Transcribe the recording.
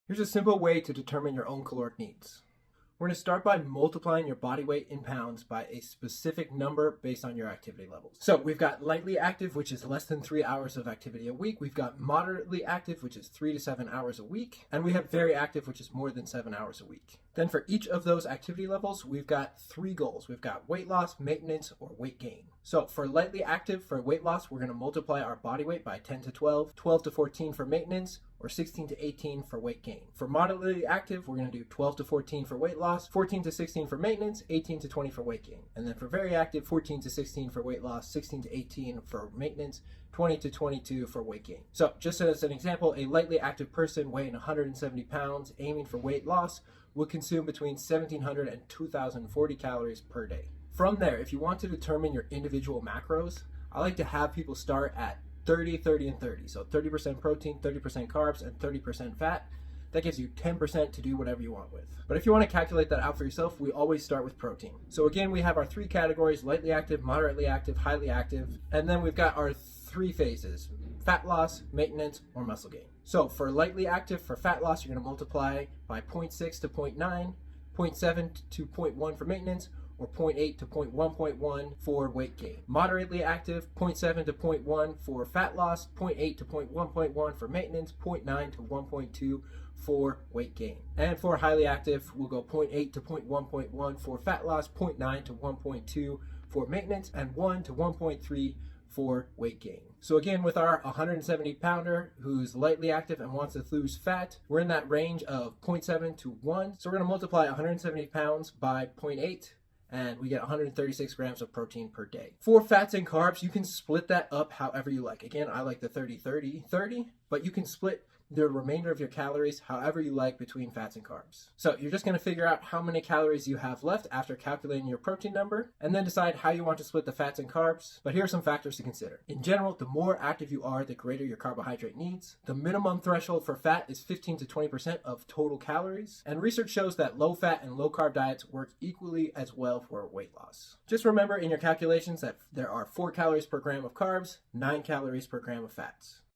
Here's a simple way to determine your own caloric needs. We're going to start by multiplying your body weight in pounds by a specific number based on your activity levels. So we've got lightly active, which is less than 3 hours of activity a week. We've got moderately active, which is 3 to 7 hours a week. And we have very active, which is more than 7 hours a week. Then for each of those activity levels, we've got 3 goals. We've got weight loss, maintenance, or weight gain. So for lightly active, for weight loss, we're going to multiply our body weight by 10 to 12, 12 to 14 for maintenance, or 16 to 18 for weight gain. For moderately active, we're going to do 12 to 14 for weight loss, 14 to 16 for maintenance, 18 to 20 for weight gain. And then for very active, 14 to 16 for weight loss, 16 to 18 for maintenance, 20 to 22 for weight gain. So just as an example, a lightly active person weighing 170 pounds aiming for weight loss will consume between 1,700 and 2,040 calories per day. From there, if you want to determine your individual macros, I like to have people start at 30, 30, and 30. So 30% protein, 30% carbs, and 30% fat. That gives you 10% to do whatever you want with. But if you want to calculate that out for yourself, we always start with protein. So again, we have our 3 categories: lightly active, moderately active, highly active. And then we've got our 3 phases: fat loss, maintenance, or muscle gain. So for lightly active, for fat loss, you're going to multiply by 0.6 to 0.9, 0.7 to 0.1 for maintenance, or 0.8 to 0.1.1 for weight gain. Moderately active, 0.7 to 0.1 for fat loss, 0.8 to 0.1.1 for maintenance, 0.9 to 1.2 for weight gain. And for highly active, we'll go 0.8 to 0.1.1 for fat loss, 0.9 to 1.2 for maintenance, and 1 to 1.3 for weight gain. So again, with our 170 pounder who's lightly active and wants to lose fat, we're in that range of 0.7 to 1. So we're going to multiply 170 pounds by 0.8, and we get 136 grams of protein per day. For fats and carbs, you can split that up however you like. Again, I like the 30-30-30, but you can split the remainder of your calories however you like between fats and carbs. So you're just going to figure out how many calories you have left after calculating your protein number, and then decide how you want to split the fats and carbs. But here are some factors to consider. In general, the more active you are, the greater your carbohydrate needs. The minimum threshold for fat is 15 to 20% of total calories, and research shows that low fat and low carb diets work equally as well for weight loss. Just remember in your calculations that there are 4 calories per gram of carbs, 9 calories per gram of fats.